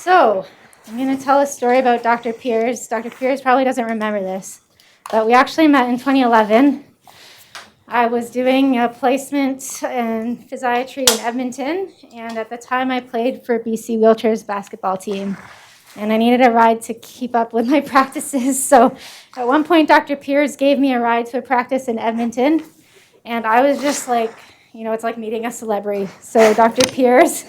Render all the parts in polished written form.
So, I'm going to tell a story about Dr. Piers. Dr. Piers probably doesn't remember this, but we actually met in 2011. I was doing a placement in physiatry in Edmonton, and at the time I played for BC Wheelchairs basketball team, and I needed a ride to keep up with my practices. So at one point, Dr. Piers gave me a ride to a practice in Edmonton, and I was just like, it's like meeting a celebrity. So Dr. Piers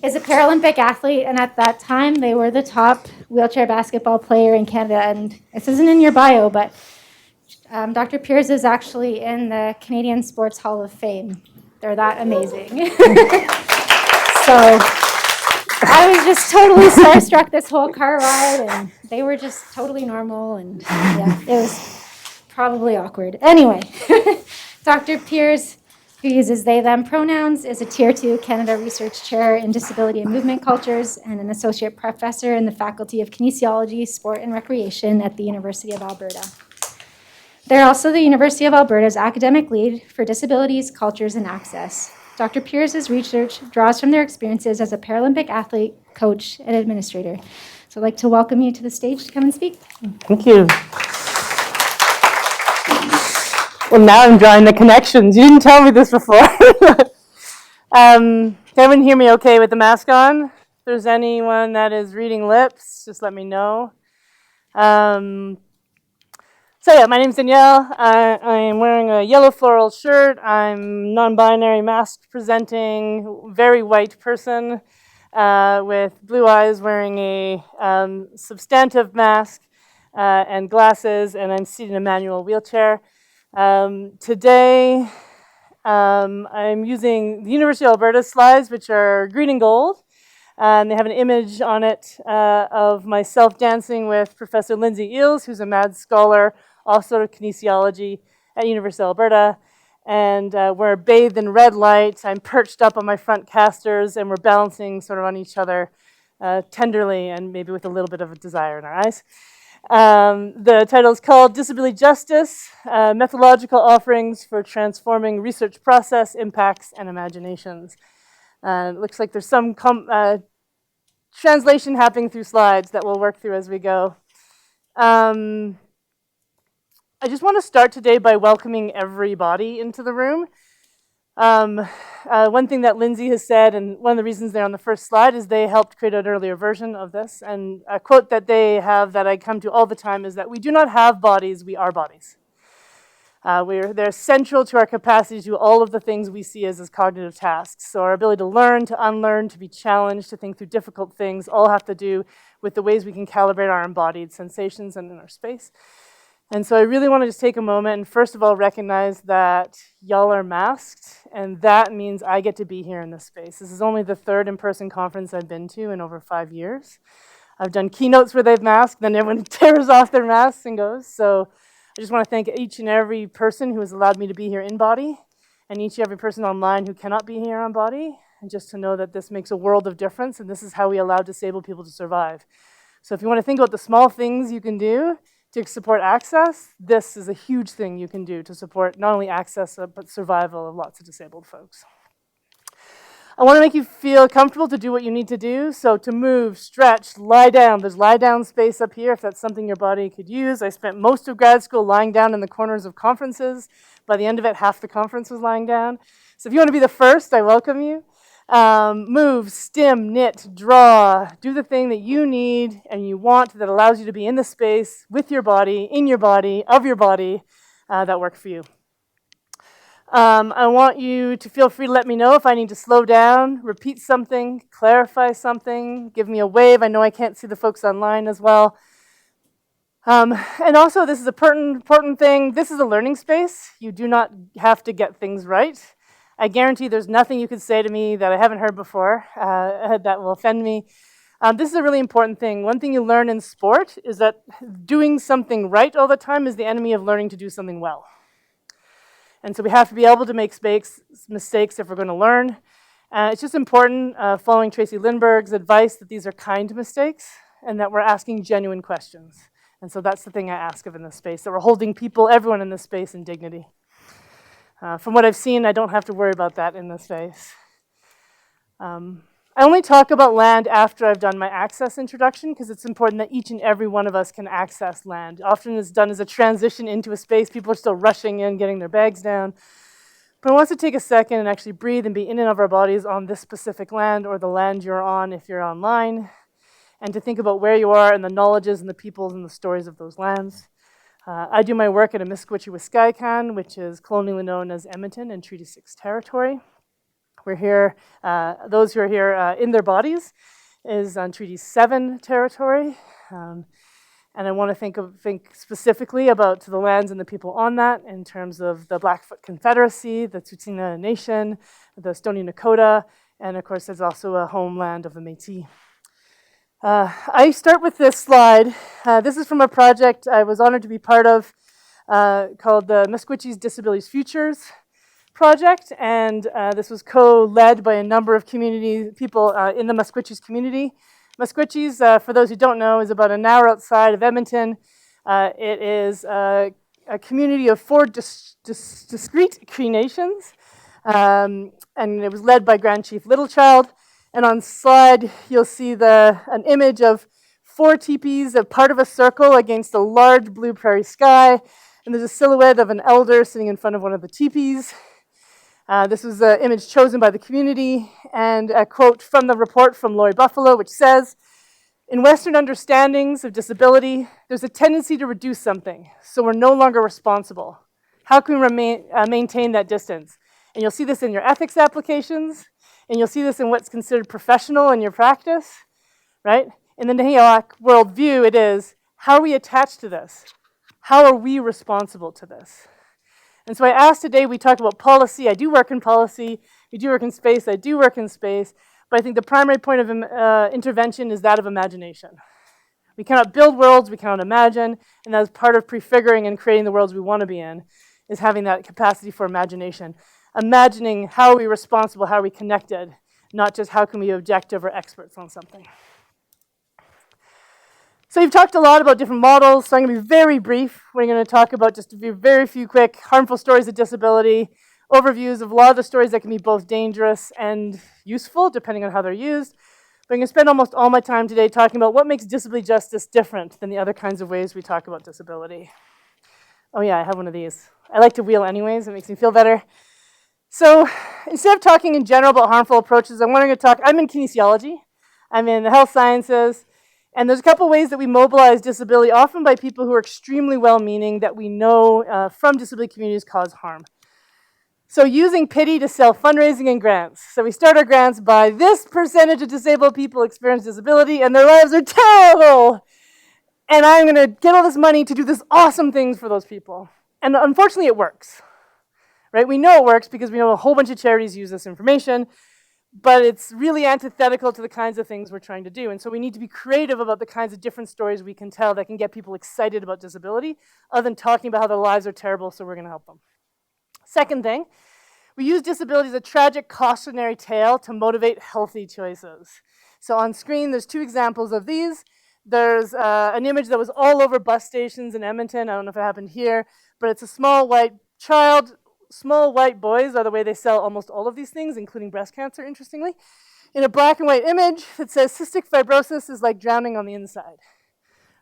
is a Paralympic athlete, and at that time, they were the top wheelchair basketball player in Canada. And this isn't in your bio, but Dr. Piers is actually in the Canadian Sports Hall of Fame. They're that amazing. So I was just totally starstruck this whole car ride, and they were just totally normal, and yeah, it was probably awkward. Anyway, Dr. Piers, who uses they, them pronouns, is a Tier 2 Canada Research Chair in Disability and Movement Cultures and an Associate Professor in the Faculty of Kinesiology, Sport and Recreation at the University of Alberta. They're also the University of Alberta's academic lead for disabilities, cultures, and access. Dr. Piers' research draws from their experiences as a Paralympic athlete, coach, and administrator. So I'd like to welcome you to the stage to come and speak. Thank you. Well, now I'm drawing the connections. You didn't tell me this before. Can everyone hear me okay with the mask on? If there's anyone that is reading lips, just let me know. So yeah, my name's Danielle. I am wearing a yellow floral shirt. I'm non-binary, mask presenting, very white person with blue eyes, wearing a substantive mask and glasses, and I'm seated in a manual wheelchair. Today, I'm using the University of Alberta slides, which are green and gold. They have an image on it of myself dancing with Professor Lindsay Eales, who's a mad scholar, also of kinesiology at University of Alberta. And we're bathed in red light. I'm perched up on my front casters, and we're balancing sort of on each other tenderly and maybe with a little bit of a desire in our eyes. The title is called Disability Justice, Methodological Offerings for Transforming Research Process, Impacts, and Imaginations. It looks like there's some translation happening through slides that we'll work through as we go. I just want to start today by welcoming everybody into the room. One thing that Lindsay has said, and one of the reasons they're on the first slide, is they helped create an earlier version of this. And a quote that they have that I come to all the time is that we do not have bodies, we are bodies. They're central to our capacity to do all of the things we see as cognitive tasks. So our ability to learn, to unlearn, to be challenged, to think through difficult things, all have to do with the ways we can calibrate our embodied sensations and in our space. And so I really want to just take a moment and first of all recognize that y'all are masked, and that means I get to be here in this space. This is only the third in-person conference I've been to in over 5 years. I've done keynotes where they've masked, then everyone tears off their masks and goes. So I just want to thank each and every person who has allowed me to be here in body, and each and every person online who cannot be here on body, and just to know that this makes a world of difference, and this is how we allow disabled people to survive. So if you want to think about the small things you can do to support access, this is a huge thing you can do to support not only access, but survival of lots of disabled folks. I want to make you feel comfortable to do what you need to do. So to move, stretch, lie down. There's lie down space up here if that's something your body could use. I spent most of grad school lying down in the corners of conferences. By the end of it, half the conference was lying down. So if you want to be the first, I welcome you. Move, stim, knit, draw. Do the thing that you need and you want that allows you to be in the space with your body, in your body, of your body that work for you. I want you to feel free to let me know if I need to slow down, repeat something, clarify something, give me a wave. I know I can't see the folks online as well. And also, this is a important thing. This is a learning space. You do not have to get things right. I guarantee there's nothing you could say to me that I haven't heard before that will offend me. This is a really important thing. One thing you learn in sport is that doing something right all the time is the enemy of learning to do something well. And so we have to be able to make mistakes if we're going to learn. It's just important, following Tracy Lindbergh's advice, that these are kind mistakes and that we're asking genuine questions. And so that's the thing I ask of in this space, that we're holding people, everyone in this space, in dignity. From what I've seen, I don't have to worry about that in this space. I only talk about land after I've done my access introduction because it's important that each and every one of us can access land. Often it's done as a transition into a space. People are still rushing in, getting their bags down. But I want to take a second and actually breathe and be in and of our bodies on this specific land or the land you're on if you're online, and to think about where you are and the knowledges and the peoples and the stories of those lands. I do my work at a Miskwichi-Wiskaikan, which is colonially known as Edmonton and Treaty 6 territory. We're here, those who are here in their bodies is on Treaty 7 territory. And I want to think specifically about the lands and the people on that in terms of the Blackfoot Confederacy, the Tsuut'ina Nation, the Stoney Nakoda, and of course there's also a homeland of the Métis. I start with this slide. This is from a project I was honored to be part of called the Miskwichi's Disabilities Futures project, and this was co-led by a number of community people in the Miskwichis community. Miskwichis, for those who don't know, is about an hour outside of Edmonton. It is a community of 4 discrete Cree nations, and it was led by Grand Chief Littlechild. And on slide, you'll see an image of 4 teepees, a part of a circle against a large blue prairie sky, and there's a silhouette of an elder sitting in front of one of the teepees. This was an image chosen by the community, and a quote from the report from Lori Buffalo, which says, "In Western understandings of disability, there's a tendency to reduce something, so we're no longer responsible. How can we maintain that distance?" And you'll see this in your ethics applications, and you'll see this in what's considered professional in your practice, right? In the Nahiawak worldview, it is, how are we attached to this? How are we responsible to this? And so I asked today, we talked about policy. I do work in policy. We do work in space. I do work in space. But I think the primary point of intervention is that of imagination. We cannot build worlds. We cannot imagine. And that is part of prefiguring and creating the worlds we want to be in, is having that capacity for imagination. Imagining how are we responsible, how are we connected, not just how can we be objective or experts on something. So you've talked a lot about different models, so I'm going to be very brief. We're going to talk about just a very few quick harmful stories of disability, overviews of a lot of the stories that can be both dangerous and useful, depending on how they're used. But I'm going to spend almost all my time today talking about what makes disability justice different than the other kinds of ways we talk about disability. Oh yeah, I have one of these. I like to wheel anyways, it makes me feel better. So instead of talking in general about harmful approaches, I'm in kinesiology, I'm in the health sciences, and there's a couple ways that we mobilize disability, often by people who are extremely well-meaning that we know from disability communities cause harm. So using pity to sell fundraising and grants. So we start our grants by this percentage of disabled people experience disability and their lives are terrible. And I'm going to get all this money to do this awesome things for those people. And unfortunately it works, right? We know it works because we know a whole bunch of charities use this information, but it's really antithetical to the kinds of things we're trying to do. And so we need to be creative about the kinds of different stories we can tell that can get people excited about disability, other than talking about how their lives are terrible, so we're going to help them. Second thing, we use disability as a tragic cautionary tale to motivate healthy choices. So on screen, there's 2 examples of these. There's an image that was all over bus stations in Edmonton. I don't know if it happened here, but it's a small white child. Small white boys are the way they sell almost all of these things, including breast cancer, interestingly, in a black and white image that says cystic fibrosis is like drowning on the inside,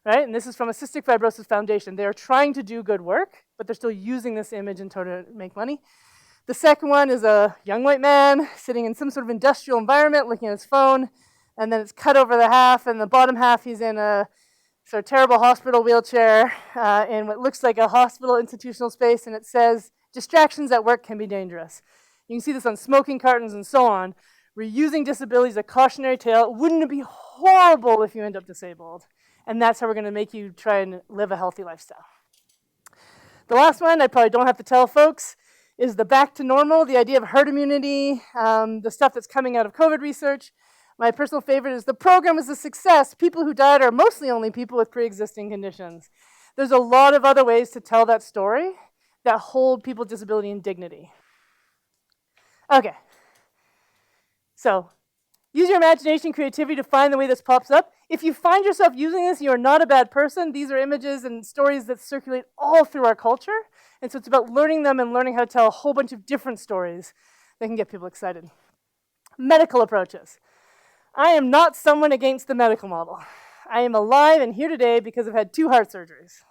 right? And this is from a Cystic Fibrosis Foundation. They are trying to do good work, but they're still using this image in order to make money. The second one is a young white man sitting in some sort of industrial environment looking at his phone, and then it's cut over the half, and the bottom half he's in a sort of terrible hospital wheelchair in what looks like a hospital institutional space, and it says, "Distractions at work can be dangerous." You can see this on smoking cartons and so on. We're using disability as a cautionary tale. Wouldn't it be horrible if you end up disabled? And that's how we're going to make you try and live a healthy lifestyle. The last one, I probably don't have to tell folks, is the back to normal, the idea of herd immunity, the stuff that's coming out of COVID research. My personal favorite is the program is a success. People who died are mostly only people with pre-existing conditions. There's a lot of other ways to tell that story that hold people with disability in dignity. Okay. So, use your imagination and creativity to find the way this pops up. If you find yourself using this, you are not a bad person. These are images and stories that circulate all through our culture. And so it's about learning them and learning how to tell a whole bunch of different stories that can get people excited. Medical approaches. I am not someone against the medical model. I am alive and here today because I've had 2 heart surgeries.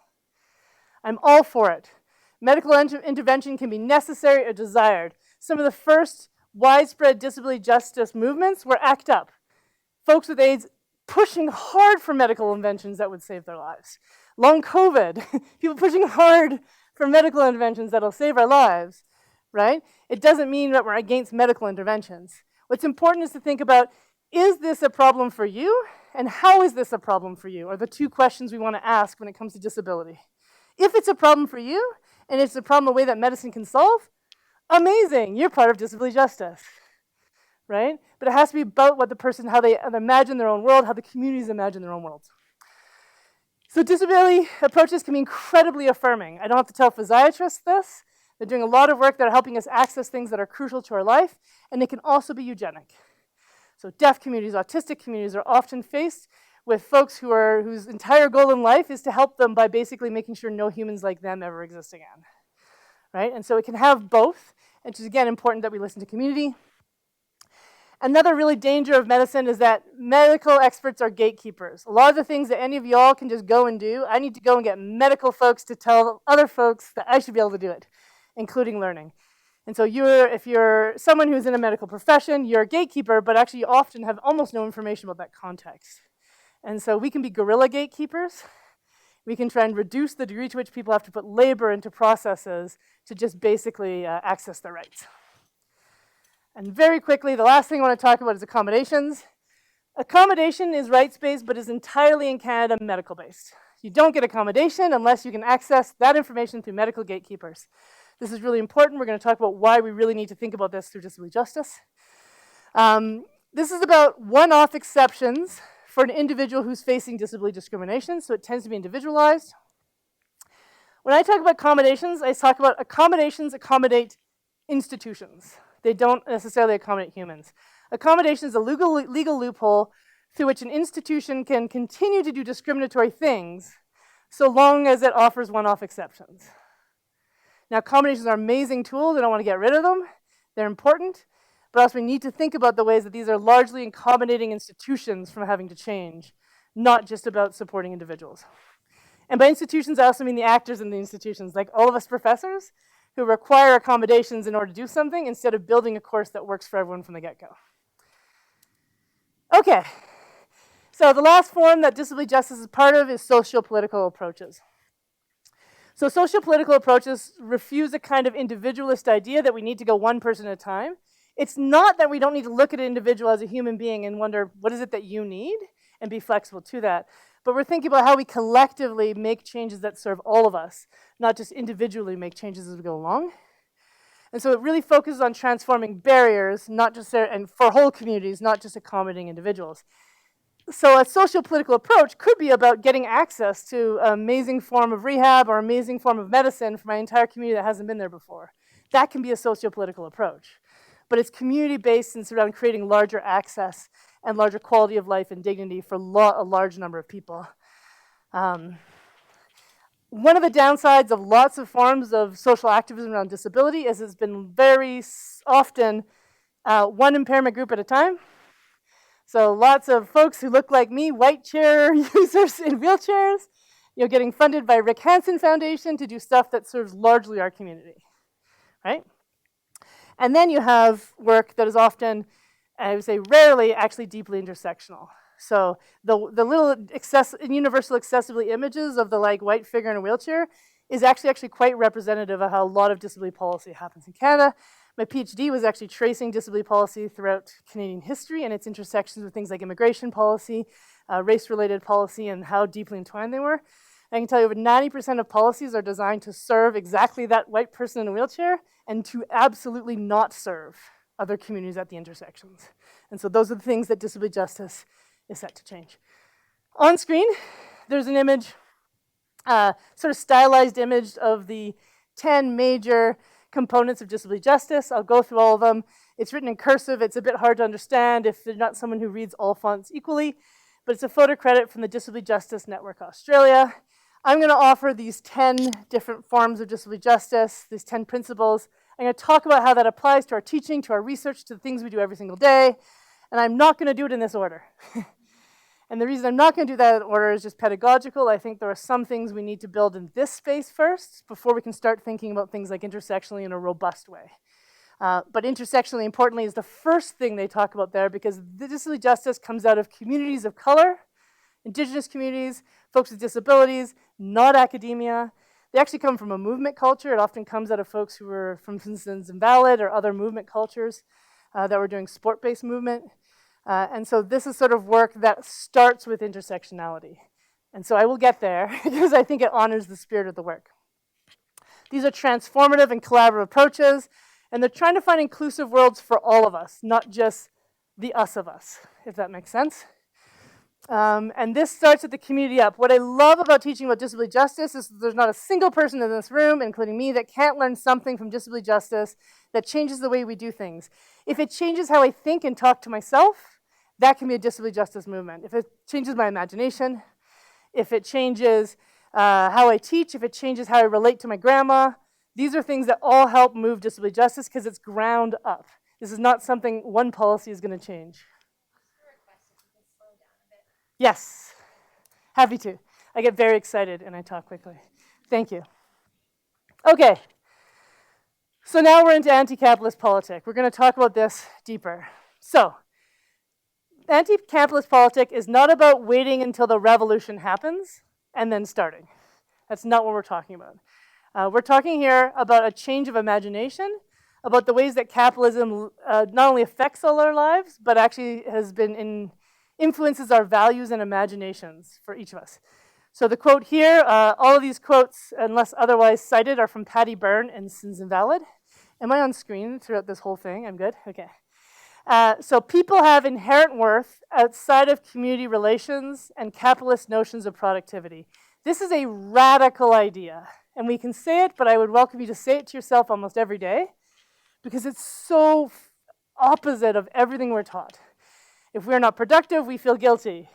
I'm all for it. Medical intervention can be necessary or desired. Some of the first widespread disability justice movements were ACT UP. Folks with AIDS pushing hard for medical inventions that would save their lives. Long COVID, people pushing hard for medical interventions that'll save our lives, right? It doesn't mean that we're against medical interventions. What's important is to think about, is this a problem for you? And how is this a problem for you? Are the 2 questions we want to ask when it comes to disability. If it's a problem for you, and it's a problem, a way that medicine can solve, amazing, you're part of disability justice, right? But it has to be about what the person, how they imagine their own world, how the communities imagine their own worlds. So disability approaches can be incredibly affirming. I don't have to tell physiatrists this. They're doing a lot of work that are helping us access things that are crucial to our life, and they can also be eugenic. So deaf communities, autistic communities are often faced with folks whose entire goal in life is to help them by basically making sure no humans like them ever exist again, right? And so it can have both, which is again important that we listen to community. Another really danger of medicine is that medical experts are gatekeepers. A lot of the things that any of y'all can just go and do, I need to go and get medical folks to tell other folks that I should be able to do it, including learning. And so if you're someone who's in a medical profession, you're a gatekeeper, but actually you often have almost no information about that context. And so we can be guerrilla gatekeepers. We can try and reduce the degree to which people have to put labor into processes to just basically access their rights. And very quickly, the last thing I want to talk about is accommodations. Accommodation is rights-based, but is entirely in Canada medical-based. You don't get accommodation unless you can access that information through medical gatekeepers. This is really important. We're going to talk about why we really need to think about this through disability justice. This is about one-off exceptions for an individual who's facing disability discrimination, so it tends to be individualized. When I talk about accommodations, I talk about accommodations accommodate institutions. They don't necessarily accommodate humans. Accommodation is a legal loophole through which an institution can continue to do discriminatory things so long as it offers one-off exceptions. Now, accommodations are amazing tools. I don't want to get rid of them. They're important. But also we need to think about the ways that these are largely accommodating institutions from having to change, not just about supporting individuals. And by institutions, I also mean the actors in the institutions, like all of us professors who require accommodations in order to do something instead of building a course that works for everyone from the get-go. Okay, so the last form that disability justice is part of is socio-political approaches. So socio-political approaches refuse a kind of individualist idea that we need to go one person at a time. It's not that we don't need to look at an individual as a human being and wonder, what is it that you need? And be flexible to that. But we're thinking about how we collectively make changes that serve all of us, not just individually make changes as we go along. And so it really focuses on transforming barriers, not just there, and for whole communities, not just accommodating individuals. So a socio-political approach could be about getting access to an amazing form of rehab or amazing form of medicine for my entire community that hasn't been there before. That can be a socio-political approach. But it's community-based and it's around creating larger access and larger quality of life and dignity for a large number of people. One of the downsides of lots of forms of social activism around disability is it's been very often one impairment group at a time. So lots of folks who look like me, white chair users in wheelchairs, getting funded by Rick Hansen Foundation to do stuff that serves largely our community, right? And then you have work that is often, I would say rarely, actually deeply intersectional. So the little universal accessibility images of the white figure in a wheelchair is actually quite representative of how a lot of disability policy happens in Canada. My PhD was actually tracing disability policy throughout Canadian history and its intersections with things like immigration policy, race-related policy, and how deeply entwined they were. I can tell you over 90% of policies are designed to serve exactly that white person in a wheelchair and to absolutely not serve other communities at the intersections. And so those are the things that disability justice is set to change. On screen, there's an image, sort of stylized image of the 10 major components of disability justice. I'll go through all of them. It's written in cursive. It's a bit hard to understand if you're not someone who reads all fonts equally, but it's a photo credit from the Disability Justice Network Australia. I'm going to offer these 10 different forms of disability justice, these 10 principles. I'm going to talk about how that applies to our teaching, to our research, to the things we do every single day. And I'm not going to do it in this order. And the reason I'm not going to do that in order is just pedagogical. I think there are some things we need to build in this space first before we can start thinking about things like intersectionally in a robust way. But intersectionally, importantly, is the first thing they talk about there, because the disability justice comes out of communities of color, Indigenous communities, folks with disabilities, not academia. They actually come from a movement culture. It often comes out of folks who were from, for instance, Invalid or other movement cultures that were doing sport-based movement. And so this is sort of work that starts with intersectionality. And so I will get there because I think it honors the spirit of the work. These are transformative and collaborative approaches, and they're trying to find inclusive worlds for all of us, not just the us of us, if that makes sense. And this starts at the community up. What I love about teaching about disability justice is that there's not a single person in this room, including me, that can't learn something from disability justice that changes the way we do things. If it changes how I think and talk to myself, that can be a disability justice movement. If it changes my imagination, if it changes how I teach, if it changes how I relate to my grandma, these are things that all help move disability justice because it's ground up. This is not something one policy is going to change. Yes, happy to. I get very excited and I talk quickly. Thank you. Okay, so now we're into anti-capitalist politic. We're going to talk about this deeper. So, anti-capitalist politic is not about waiting until the revolution happens and then starting. That's not what we're talking about. We're talking here about a change of imagination, about the ways that capitalism not only affects all our lives, but actually has been influences our values and imaginations for each of us. So the quote here, all of these quotes, unless otherwise cited, are from Patty Byrne and Sins Invalid. Am I on screen throughout this whole thing? I'm good? Okay. So people have inherent worth outside of community relations and capitalist notions of productivity. This is a radical idea, and we can say it, but I would welcome you to say it to yourself almost every day, because it's so opposite of everything we're taught. If we're not productive, we feel guilty,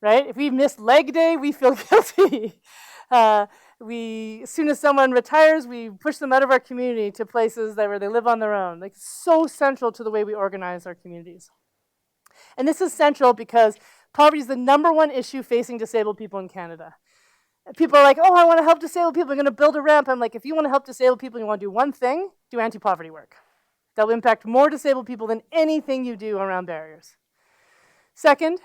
right? If we miss leg day, we feel guilty. As soon as someone retires, we push them out of our community to places where they live on their own. Like, so central to the way we organize our communities. And this is central because poverty is the #1 issue facing disabled people in Canada. People are like, oh, I want to help disabled people. I'm going to build a ramp. I'm like, if you want to help disabled people and you want to do one thing, do anti-poverty work. That will impact more disabled people than anything you do around barriers. Second,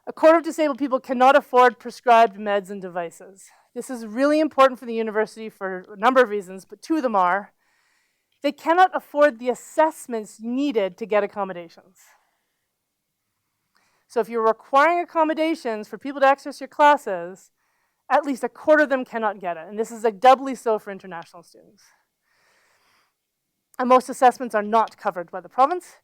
1/4 of disabled people cannot afford prescribed meds and devices. This is really important for the university for a number of reasons, but 2 of them are, they cannot afford the assessments needed to get accommodations. So if you're requiring accommodations for people to access your classes, at least 1/4 of them cannot get it. And this is doubly so for international students. And most assessments are not covered by the province.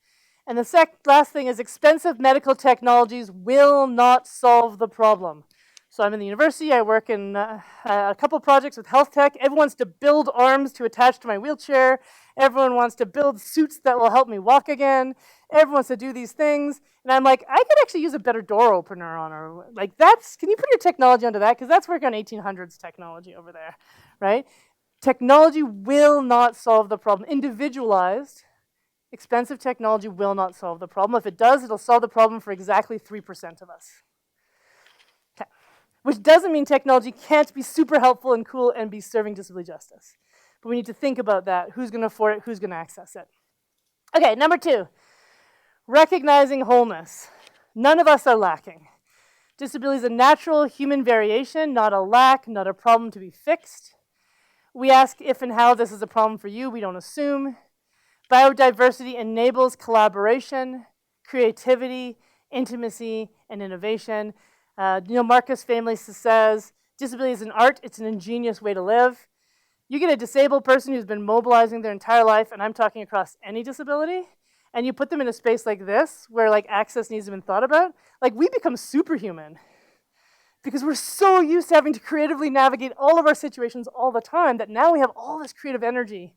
And the last thing is expensive medical technologies will not solve the problem. So I'm in the university, I work in a couple projects with health tech. Everyone wants to build arms to attach to my wheelchair. Everyone wants to build suits that will help me walk again. Everyone wants to do these things. And I'm like, I could actually use a better door opener on her. Like, can you put your technology onto that? Because that's working on 1800s technology over there, right? Technology will not solve the problem. Individualized, expensive technology will not solve the problem. If it does, it'll solve the problem for exactly 3% of us. Okay. Which doesn't mean technology can't be super helpful and cool and be serving disability justice. But we need to think about that. Who's going to afford it? Who's going to access it? Okay, number 2, recognizing wholeness. None of us are lacking. Disability is a natural human variation, not a lack, not a problem to be fixed. We ask if and how this is a problem for you. We don't assume. Biodiversity enables collaboration, creativity, intimacy, and innovation. Marcus famously says, disability is an art, it's an ingenious way to live. You get a disabled person who's been mobilizing their entire life, and I'm talking across any disability, and you put them in a space like this, where access needs to be thought about, we become superhuman. Because we're so used to having to creatively navigate all of our situations all the time that now we have all this creative energy.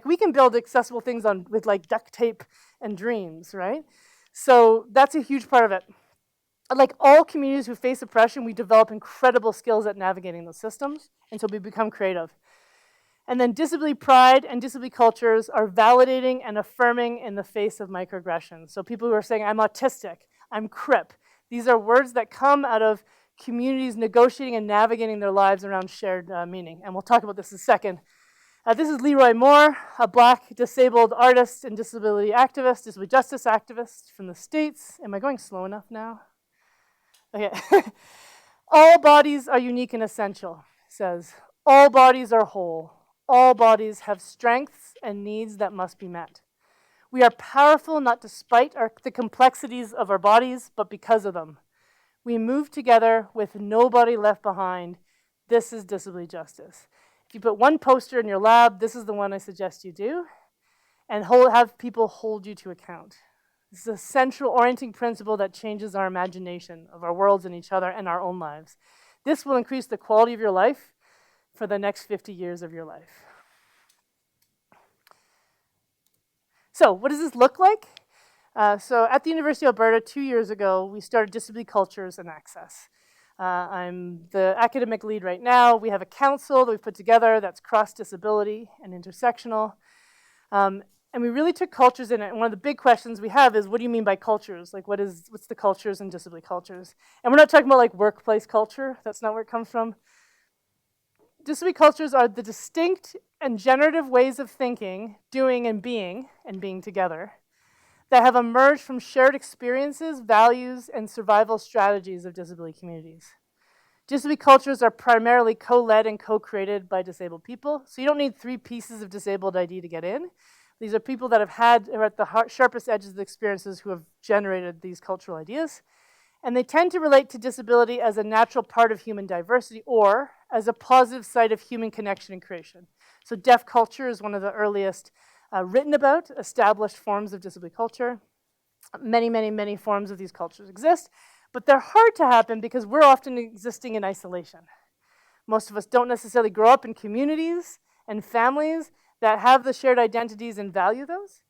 We can build accessible things with duct tape and dreams, right? So that's a huge part of it. Like all communities who face oppression, we develop incredible skills at navigating those systems, and so we become creative. And then disability pride and disability cultures are validating and affirming in the face of microaggressions. So people who are saying, I'm autistic, I'm crip. These are words that come out of communities negotiating and navigating their lives around shared meaning. And we'll talk about this in a second. This is Leroy Moore, a Black disabled artist and disability activist, disability justice activist from the States. Am I going slow enough now? Okay. All bodies are unique and essential, he says. All bodies are whole. All bodies have strengths and needs that must be met. We are powerful not despite the complexities of our bodies, but because of them. We move together with nobody left behind. This is disability justice. If you put one poster in your lab, this is the one I suggest you do, and have people hold you to account. This is a central orienting principle that changes our imagination of our worlds and each other and our own lives. This will increase the quality of your life for the next 50 years of your life. So what does this look like? So at the University of Alberta 2 years ago, we started Disability Cultures and Access. I'm the academic lead right now. We have a council that we've put together that's cross-disability and intersectional. And we really took cultures in it. And one of the big questions we have is, what do you mean by cultures? Like, what's the cultures in disability cultures? And we're not talking about like workplace culture. That's not where it comes from. Disability cultures are the distinct and generative ways of thinking, doing, and being together that have emerged from shared experiences, values, and survival strategies of disability communities. Disability cultures are primarily co-led and co-created by disabled people. So you don't need 3 pieces of disabled ID to get in. These are people that are at the sharpest edges of the experiences who have generated these cultural ideas. And they tend to relate to disability as a natural part of human diversity or as a positive side of human connection and creation. So deaf culture is one of the earliest written about, established forms of disability culture. Many, many, many forms of these cultures exist, but they're hard to happen because we're often existing in isolation. Most of us don't necessarily grow up in communities and families that have the shared identities and value those.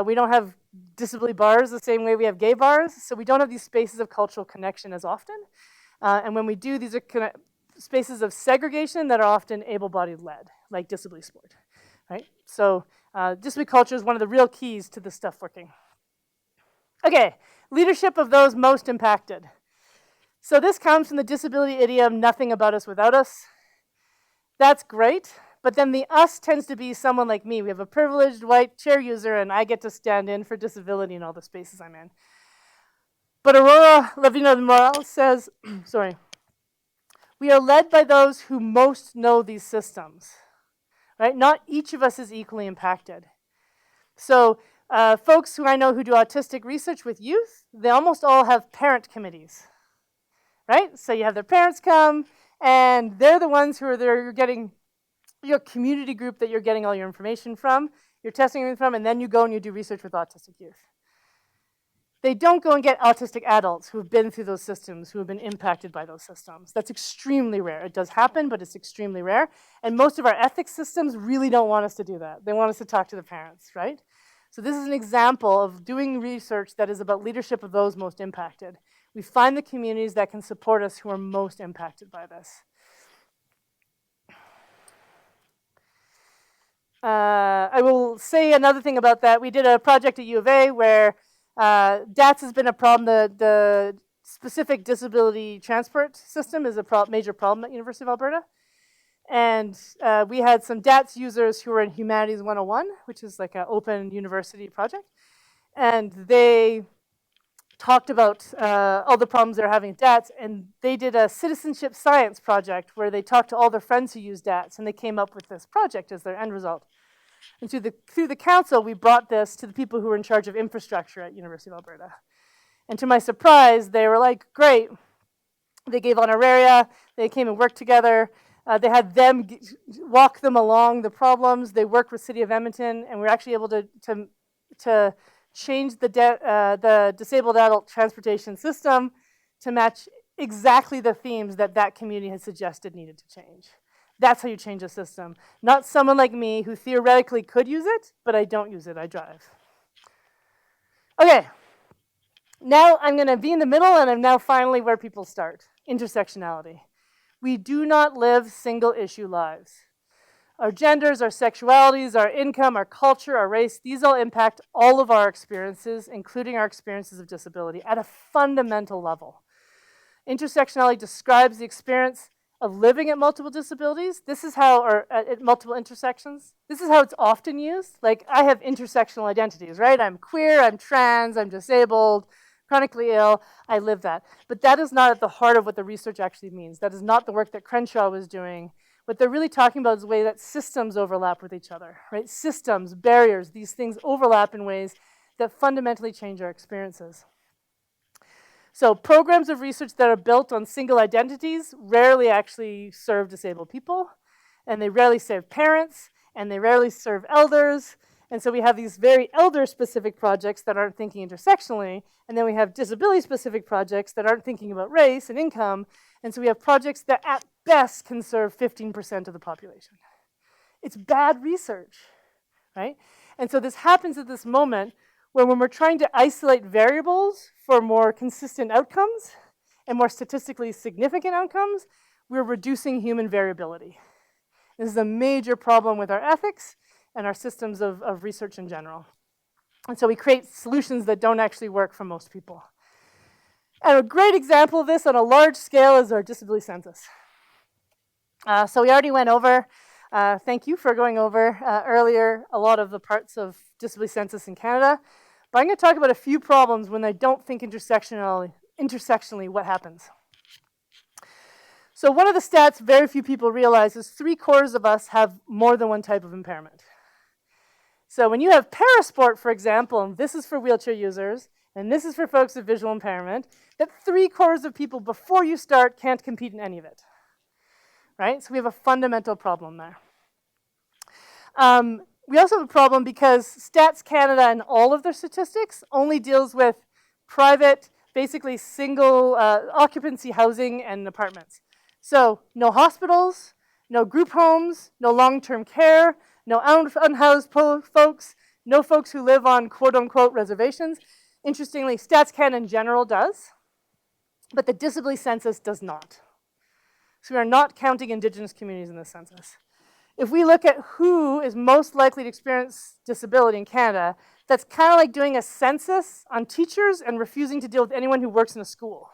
We don't have disability bars the same way we have gay bars, so we don't have these spaces of cultural connection as often. And when we do, these are spaces of segregation that are often able-bodied led, like disability sport, right? So disability culture is one of the real keys to this stuff working. Okay, leadership of those most impacted. So this comes from the disability idiom, nothing about us without us. That's great, but then the us tends to be someone like me. We have a privileged white chair user, and I get to stand in for disability in all the spaces I'm in. But Aurora Lavina Morales says, sorry, we are led by those who most know these systems, right? Not each of us is equally impacted. So folks who I know who do autistic research with youth, they almost all have parent committees, right? So you have their parents come, and they're the ones who are there. You're getting your community group that you're getting all your information from, you're testing everything from, and then you go and you do research with autistic youth. They don't go and get autistic adults who have been through those systems, who have been impacted by those systems. That's extremely rare. It does happen, but it's extremely rare. And most of our ethics systems really don't want us to do that. They want us to talk to the parents, right? So this is an example of doing research that is about leadership of those most impacted. We find the communities that can support us who are most impacted by this. I will say another thing about that. We did a project at U of A where DATS has been a problem. The specific disability transport system is a major problem at University of Alberta. And we had some DATS users who were in Humanities 101, which is like an open university project. And they talked about all the problems they're having with DATS, and they did a citizenship science project where they talked to all their friends who use DATS, and they came up with this project as their end result. And through the council, we brought this to the people who were in charge of infrastructure at University of Alberta. And to my surprise, they were like, great. They gave honoraria, they came and worked together. They had them walk them along the problems. They worked with City of Edmonton, and we were actually able to change the disabled adult transportation system to match exactly the themes that community had suggested needed to change. That's how you change a system. Not someone like me who theoretically could use it, but I don't use it, I drive. Okay, now I'm gonna be in the middle, and I'm now finally where people start, intersectionality. We do not live single issue lives. Our genders, our sexualities, our income, our culture, our race, these all impact all of our experiences, including our experiences of disability at a fundamental level. Intersectionality describes the experience of living at multiple disabilities. This is how, or at multiple intersections. This is how it's often used. Like, I have intersectional identities, right? I'm queer, I'm trans, I'm disabled, chronically ill, I live that. But that is not at the heart of what the research actually means. That is not the work that Crenshaw was doing. What they're really talking about is the way that systems overlap with each other, right? Systems, barriers, these things overlap in ways that fundamentally change our experiences. So programs of research that are built on single identities rarely actually serve disabled people, and they rarely serve parents, and they rarely serve elders. And so we have these very elder-specific projects that aren't thinking intersectionally, and then we have disability-specific projects that aren't thinking about race and income, and so we have projects that at best can serve 15% of the population. It's bad research, right? And so this happens at this moment where when we're trying to isolate variables for more consistent outcomes and more statistically significant outcomes, we're reducing human variability. This is a major problem with our ethics and our systems of research in general. And so we create solutions that don't actually work for most people. And a great example of this on a large scale is our disability census. So we already went over, thank you for going over earlier, a lot of the parts of disability census in Canada. But I'm going to talk about a few problems when I don't think intersectionally what happens. So one of the stats very few people realize is 3/4 of us have more than one type of impairment. So when you have parasport, for example, and this is for wheelchair users, and this is for folks with visual impairment, that 3/4 of people before you start can't compete in any of it, right? So we have a fundamental problem there. We also have a problem because Stats Canada and all of their statistics only deals with private, basically single occupancy housing and apartments. So no hospitals, no group homes, no long-term care, no unhoused folks, no folks who live on quote-unquote reservations. Interestingly, Stats Canada in general does, but the disability census does not. So we are not counting Indigenous communities in this census. If we look at who is most likely to experience disability in Canada, that's kind of like doing a census on teachers and refusing to deal with anyone who works in a school,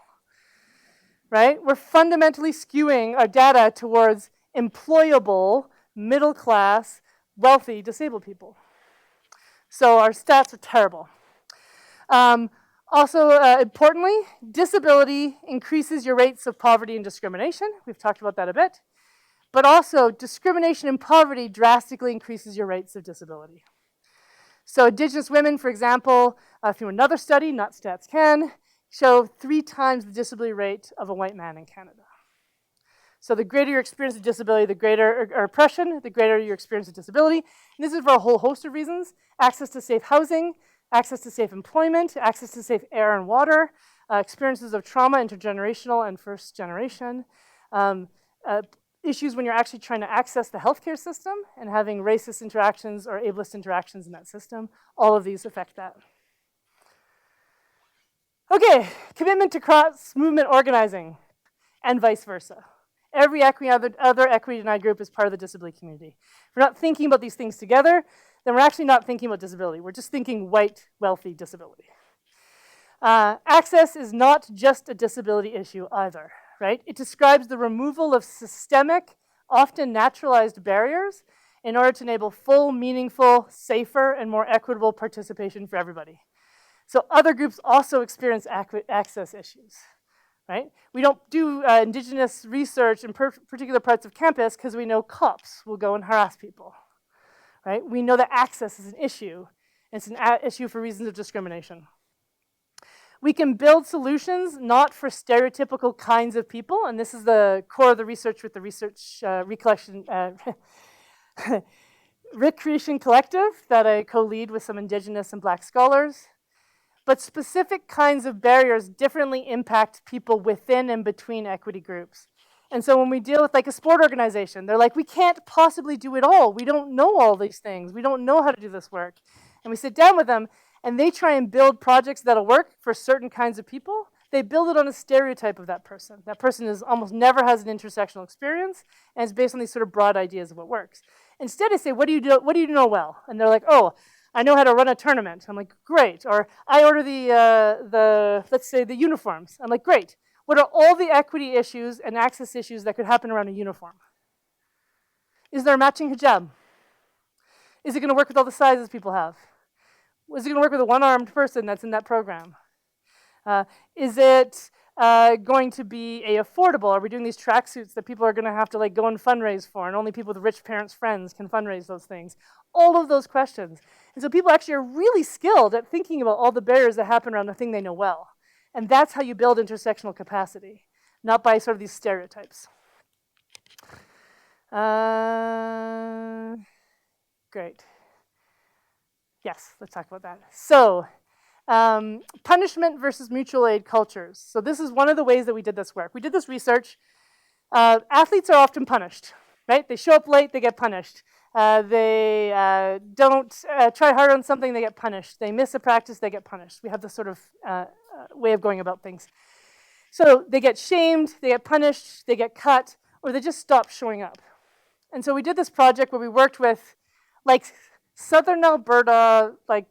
right? We're fundamentally skewing our data towards employable, middle class, wealthy, disabled people. So our stats are terrible. Importantly, disability increases your rates of poverty and discrimination. We've talked about that a bit. But also, discrimination and poverty drastically increases your rates of disability. So Indigenous women, for example, through another study, not Stats Can, show 3 times the disability rate of a white man in Canada. So the greater your experience of disability, the greater oppression, the greater your experience of disability. And this is for a whole host of reasons: access to safe housing, access to safe employment, access to safe air and water, experiences of trauma, intergenerational and first generation, issues when you're actually trying to access the healthcare system and having racist interactions or ableist interactions in that system. All of these affect that. Okay, commitment to cross-movement organizing and vice versa. Every other equity denied group is part of the disability community. If we're not thinking about these things together, then we're actually not thinking about disability. We're just thinking white, wealthy disability. Access is not just a disability issue either, right? It describes the removal of systemic, often naturalized barriers in order to enable full, meaningful, safer, and more equitable participation for everybody. So other groups also experience access issues, right? We don't do Indigenous research in particular parts of campus because we know cops will go and harass people, right? We know that access is an issue. It's an issue for reasons of discrimination. We can build solutions not for stereotypical kinds of people, and this is the core of the research with the research Recreation Collective that I co-lead with some Indigenous and Black scholars. But specific kinds of barriers differently impact people within and between equity groups. And so when we deal with like a sport organization, they're like, we can't possibly do it all. We don't know all these things. We don't know how to do this work. And we sit down with them, and they try and build projects that'll work for certain kinds of people. They build it on a stereotype of that person. That person almost never has an intersectional experience, and it's based on these sort of broad ideas of what works. Instead, I say, what do you know well? And they're like, oh, I know how to run a tournament. I'm like, great. Or I order let's say, the uniforms. I'm like, great. What are all the equity issues and access issues that could happen around a uniform? Is there a matching hijab? Is it going to work with all the sizes people have? Is it going to work with a one-armed person that's in that program? Is it going to be affordable? Are we doing these tracksuits that people are going to have to like go and fundraise for, and only people with rich parents' friends can fundraise those things? All of those questions. And so people actually are really skilled at thinking about all the barriers that happen around the thing they know well. And that's how you build intersectional capacity, not by sort of these stereotypes. Great. Yes, let's talk about that. So, punishment versus mutual aid cultures. So this is one of the ways that we did this work. We did this research. Athletes are often punished, right? They show up late, they get punished. They don't try hard on something, they get punished. They miss a practice, they get punished. We have this sort of way of going about things. So they get shamed, they get punished, they get cut, or they just stop showing up. And so we did this project where we worked with like Southern Alberta, like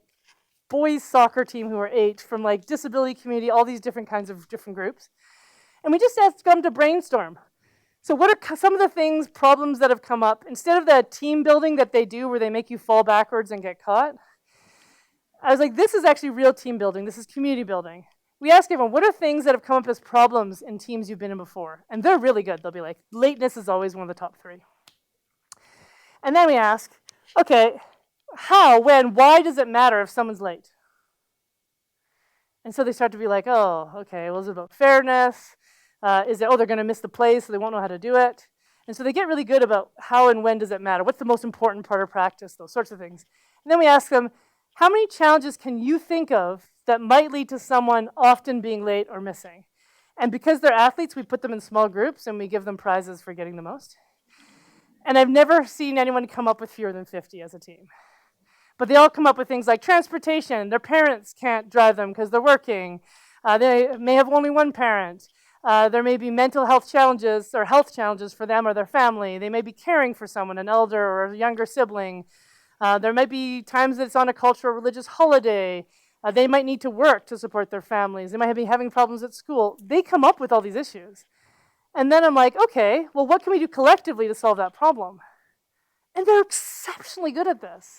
boys soccer team who are 8 from like disability community, all these different kinds of different groups. And we just asked them to brainstorm. So what are some of the problems that have come up? Instead of the team building that they do where they make you fall backwards and get caught, I was like, this is actually real team building. This is community building. We ask everyone, what are things that have come up as problems in teams you've been in before? And they're really good. They'll be like, lateness is always one of the top 3. And then we ask, okay, how, when, why does it matter if someone's late? And so they start to be like, oh, okay, well, is it about fairness? Is it, oh, they're going to miss the play, so they won't know how to do it? And so they get really good about how and when does it matter? What's the most important part of practice? Those sorts of things. And then we ask them, how many challenges can you think of that might lead to someone often being late or missing? And because they're athletes, we put them in small groups and we give them prizes for getting the most. And I've never seen anyone come up with fewer than 50 as a team. But they all come up with things like transportation. Their parents can't drive them because they're working. They may have only one parent. There may be mental health challenges or health challenges for them or their family. They may be caring for someone, an elder or a younger sibling. There might be times that it's on a cultural religious holiday. They might need to work to support their families. They might be having problems at school. They come up with all these issues. And then I'm like, okay, well, what can we do collectively to solve that problem? And they're exceptionally good at this.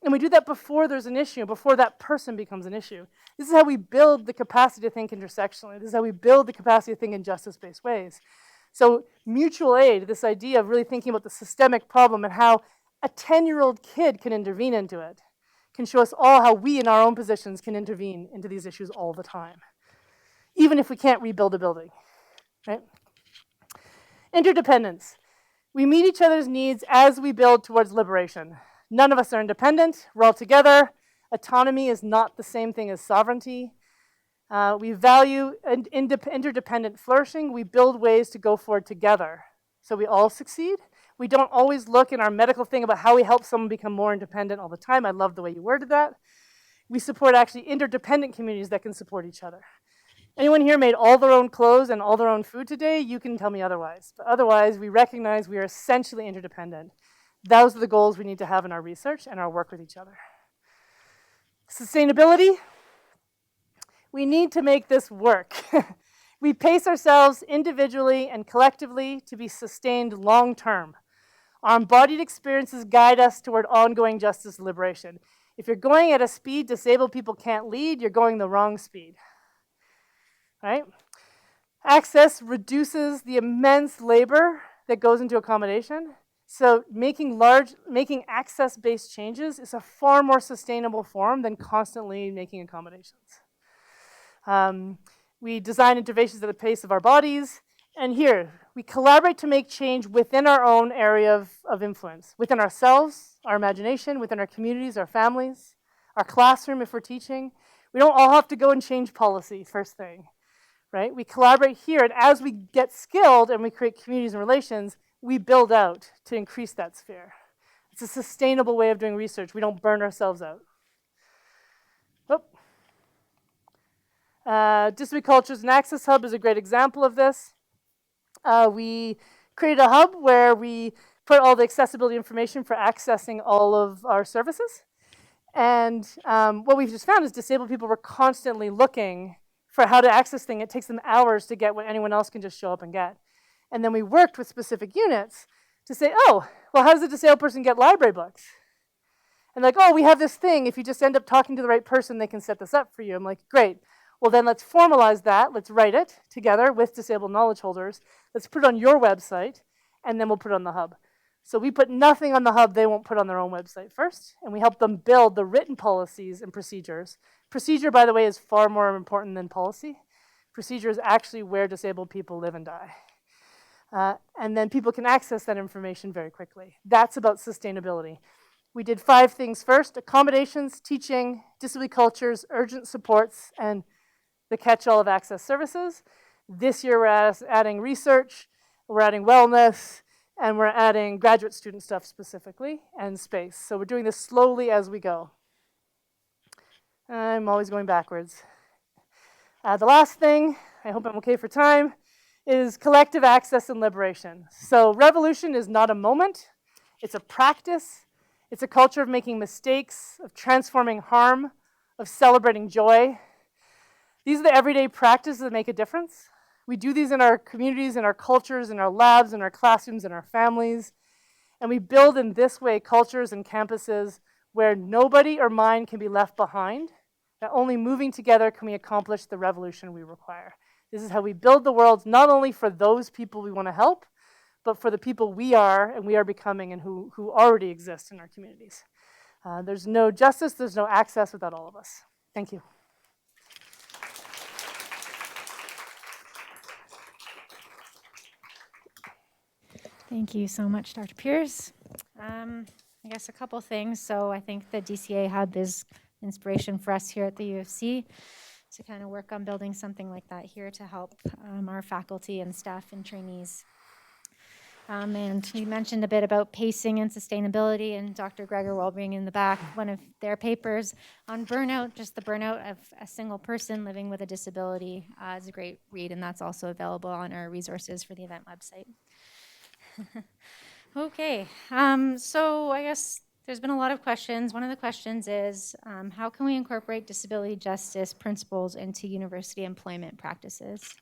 And we do that before there's an issue, before that person becomes an issue. This is how we build the capacity to think intersectionally. This is how we build the capacity to think in justice-based ways. So mutual aid, this idea of really thinking about the systemic problem and how a 10-year-old kid can intervene into it, can show us all how we in our own positions can intervene into these issues all the time, even if we can't rebuild a building, right? Interdependence. We meet each other's needs as we build towards liberation. None of us are independent. We're all together. Autonomy is not the same thing as sovereignty. We value interdependent flourishing. We build ways to go forward together so we all succeed. We don't always look in our medical thing about how we help someone become more independent all the time. I love the way you worded that. We support actually interdependent communities that can support each other. Anyone here made all their own clothes and all their own food today? You can tell me otherwise. But otherwise, we recognize we are essentially interdependent. Those are the goals we need to have in our research and our work with each other. Sustainability. We need to make this work. We pace ourselves individually and collectively to be sustained long-term. Our embodied experiences guide us toward ongoing justice and liberation. If you're going at a speed disabled people can't lead, you're going the wrong speed. Right? Access reduces the immense labor that goes into accommodation. So making access-based changes is a far more sustainable form than constantly making accommodations. We design interventions at the pace of our bodies. And here, we collaborate to make change within our own area of influence, within ourselves, our imagination, within our communities, our families, our classroom if we're teaching. We don't all have to go and change policy first thing. Right? We collaborate here, and as we get skilled and we create communities and relations, we build out to increase that sphere. It's a sustainable way of doing research. We don't burn ourselves out. Disability Cultures and Access Hub is a great example of this. We created a hub where we put all the accessibility information for accessing all of our services. And what we've just found is disabled people were constantly looking for how to access things. It takes them hours to get what anyone else can just show up and get. And then we worked with specific units to say, oh, well, how does a disabled person get library books? And like, oh, we have this thing. If you just end up talking to the right person, they can set this up for you. I'm like, great. Well, then let's formalize that. Let's write it together with disabled knowledge holders. Let's put it on your website, and then we'll put it on the hub. So we put nothing on the hub they won't put on their own website first, and we help them build the written policies and procedures. Procedure, by the way, is far more important than policy. Procedure is actually where disabled people live and die. And then people can access that information very quickly. That's about sustainability. We did 5 things first: accommodations, teaching, disability cultures, urgent supports, and the catch-all of access services. This year we're adding research, we're adding wellness, and we're adding graduate student stuff specifically, and space. So we're doing this slowly as we go. I'm always going backwards. The last thing, I hope I'm okay for time, is collective access and liberation. So revolution is not a moment, it's a practice. It's a culture of making mistakes, of transforming harm, of celebrating joy. These are the everyday practices that make a difference. We do these in our communities, in our cultures, in our labs, in our classrooms, in our families. And we build in this way cultures and campuses where nobody or mind can be left behind. That only moving together can we accomplish the revolution we require. This is how we build the world, not only for those people we want to help, but for the people we are and we are becoming and who already exist in our communities. There's no justice, there's no access without all of us. Thank you. Thank you so much, Dr. Pierce. I guess a couple things. So I think the DCA Hub is inspiration for us here at the U of C to kind of work on building something like that here to help our faculty and staff and trainees. And you mentioned a bit about pacing and sustainability, and Dr. Gregor will bring in the back one of their papers on burnout. Just the burnout of a single person living with a disability is a great read, and that's also available on our resources for the event website. Okay, so I guess there's been a lot of questions. One of the questions is, how can we incorporate disability justice principles into university employment practices?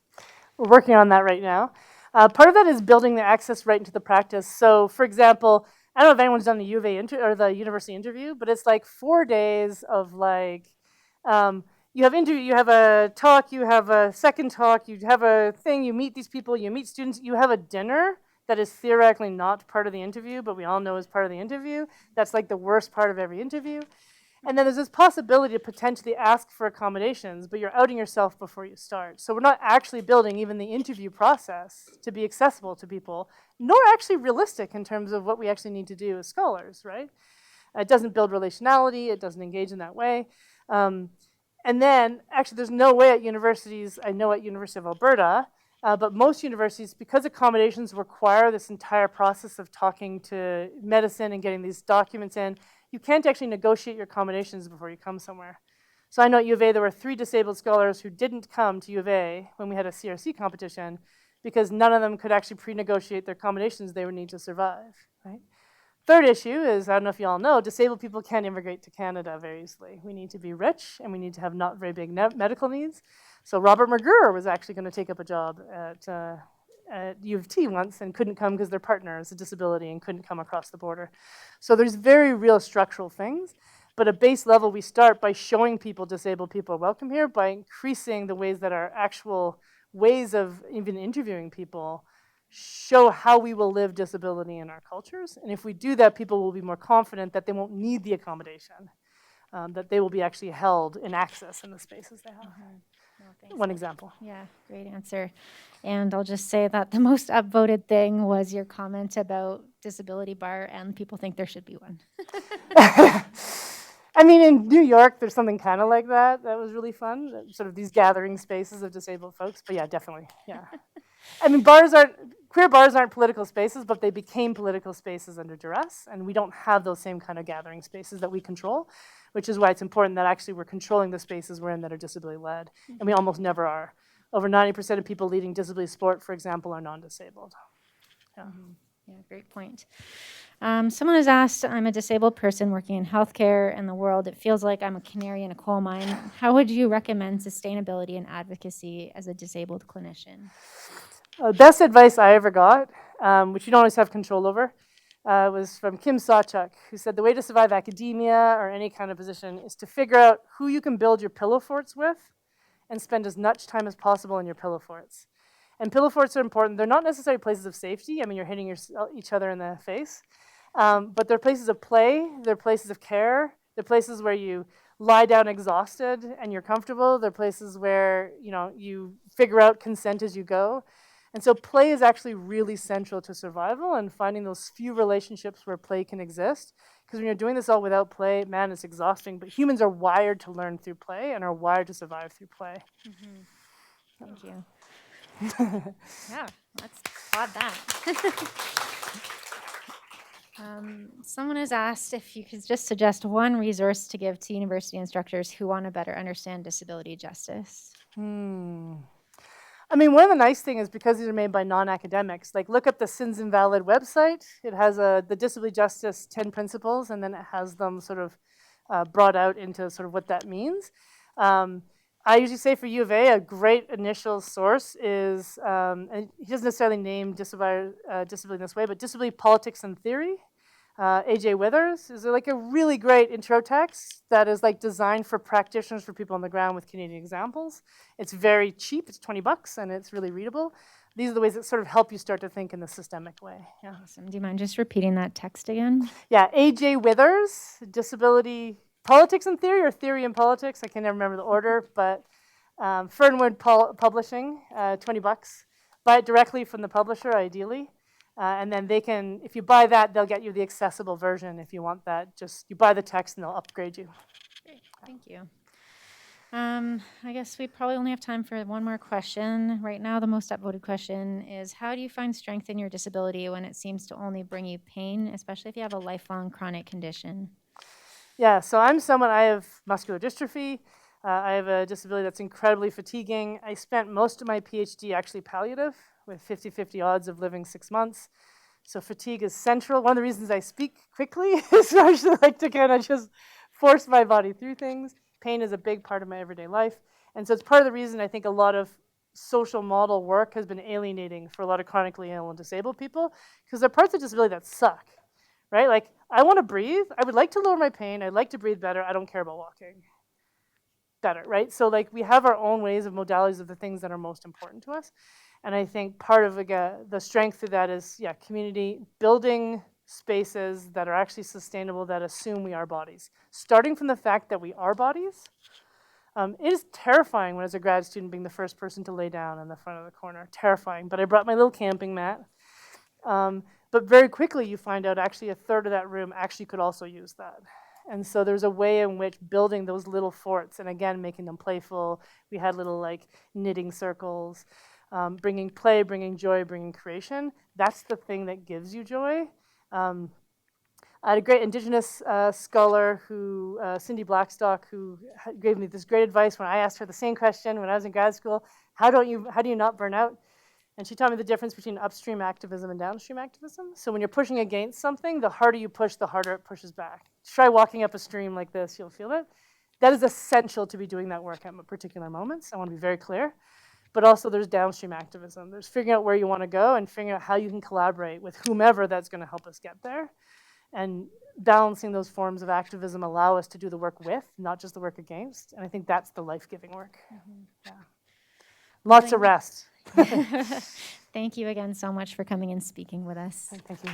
We're working on that right now. Part of that is building the access right into the practice. So, for example, I don't know if anyone's done the U of A or the university interview, but it's like 4 days of like, you have interview, you have a talk, you have a second talk, you have a thing, you meet these people, you meet students, you have a dinner that is theoretically not part of the interview, but we all know is part of the interview. That's like the worst part of every interview. And then there's this possibility to potentially ask for accommodations, but you're outing yourself before you start. So we're not actually building even the interview process to be accessible to people, nor actually realistic in terms of what we actually need to do as scholars, right? It doesn't build relationality, it doesn't engage in that way. And then, actually, there's no way at universities, I know at University of Alberta, but most universities, because accommodations require this entire process of talking to medicine and getting these documents in, you can't actually negotiate your accommodations before you come somewhere. So I know at U of A there were 3 disabled scholars who didn't come to U of A when we had a CRC competition because none of them could actually pre-negotiate their accommodations they would need to survive, right? Third issue is, I don't know if you all know, disabled people can't immigrate to Canada very easily. We need to be rich and we need to have not very big medical needs. So Robert McGurr was actually going to take up a job at U of T once and couldn't come because their partner has a disability and couldn't come across the border. So there's very real structural things, but at base level we start by showing people disabled people are welcome here by increasing the ways that our actual ways of even interviewing people show how we will live disability in our cultures. And if we do that, people will be more confident that they won't need the accommodation, that they will be actually held in access in the spaces they have. No, One example. Yeah, great answer. And I'll just say that the most upvoted thing was your comment about disability bar, and people think there should be one. I mean, in New York, there's something kind of like that. That was really fun, sort of these gathering spaces of disabled folks. But yeah, definitely, yeah. I mean, queer bars aren't political spaces, but they became political spaces under duress, and we don't have those same kind of gathering spaces that we control, which is why it's important that actually we're controlling the spaces we're in that are disability-led, and we almost never are. Over 90% of people leading disability sport, for example, are non-disabled. Yeah. Yeah, great point. Someone has asked, I'm a disabled person working in healthcare in the world. It feels like I'm a canary in a coal mine. How would you recommend sustainability and advocacy as a disabled clinician? Best advice I ever got, which you don't always have control over, was from Kim Sawchuk, who said the way to survive academia or any kind of position is to figure out who you can build your pillow forts with and spend as much time as possible in your pillow forts. And pillow forts are important. They're not necessarily places of safety. I mean, you're hitting each other in the face. But they're places of play. They're places of care. They're places where you lie down exhausted and you're comfortable. They're places where, you figure out consent as you go. And so play is actually really central to survival and finding those few relationships where play can exist. Because when you're doing this all without play, man, it's exhausting. But humans are wired to learn through play and are wired to survive through play. Thank you. Yeah, let's applaud that. Someone has asked if you could just suggest one resource to give to university instructors who want to better understand disability justice. I mean, one of the nice things is because these are made by non-academics, like look up the Sins Invalid website. It has the Disability Justice 10 principles, and then it has them sort of brought out into sort of what that means. I usually say for U of A, a great initial source is, and he doesn't necessarily name disability in this way, but Disability Politics and Theory. A.J. Withers is like a really great intro text that is like designed for practitioners, for people on the ground with Canadian examples. It's very cheap, it's $20, and it's really readable. These are the ways that sort of help you start to think in a systemic way. Yeah. Awesome. Do you mind just repeating that text again? Yeah, A.J. Withers, Disability Politics and Theory, or Theory and Politics. I can never remember the order, but Fernwood Publishing, $20. Buy it directly from the publisher, ideally. And then they can, if you buy that, they'll get you the accessible version if you want that. Just, you buy the text and they'll upgrade you. Great, thank you. I guess we probably only have time for one more question. Right now, the most upvoted question is, how do you find strength in your disability when it seems to only bring you pain, especially if you have a lifelong chronic condition? Yeah, so I have muscular dystrophy. I have a disability that's incredibly fatiguing. I spent most of my PhD actually palliative, with 50-50 odds of living 6 months. So fatigue is central. One of the reasons I speak quickly is I actually like to kind of just force my body through things. Pain is a big part of my everyday life. And so it's part of the reason I think a lot of social model work has been alienating for a lot of chronically ill and disabled people, because there are parts of disability that suck, right? Like, I want to breathe. I would like to lower my pain. I'd like to breathe better. I don't care about walking better, right? So like, we have our own ways of modalities of the things that are most important to us. And I think part of the strength of that is, community, building spaces that are actually sustainable, that assume we are bodies. Starting from the fact that we are bodies, it is terrifying when, as a grad student, being the first person to lay down in the front of the corner. Terrifying. But I brought my little camping mat. But very quickly you find out actually a third of that room actually could also use that. And so there's a way in which building those little forts, and again, making them playful. We had little like knitting circles. Bringing play, bringing joy, bringing creation. That's the thing that gives you joy. I had a great Indigenous scholar, Cindy Blackstock, who gave me this great advice when I asked her the same question when I was in grad school. How do you not burn out? And she taught me the difference between upstream activism and downstream activism. So when you're pushing against something, the harder you push, the harder it pushes back. Try walking up a stream like this, you'll feel it. That is essential to be doing that work at particular moments. I want to be very clear. But also there's downstream activism. There's figuring out where you want to go and figuring out how you can collaborate with whomever that's going to help us get there. And balancing those forms of activism allow us to do the work with, not just the work against. And I think that's the life-giving work. Yeah. Lots of rest. Thank you again so much for coming and speaking with us. Thank you.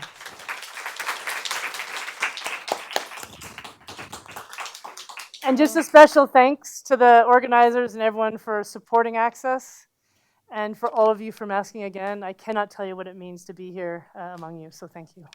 And just a special thanks to the organizers and everyone for supporting Access, and for all of you for asking again. I cannot tell you what it means to be here among you, so thank you.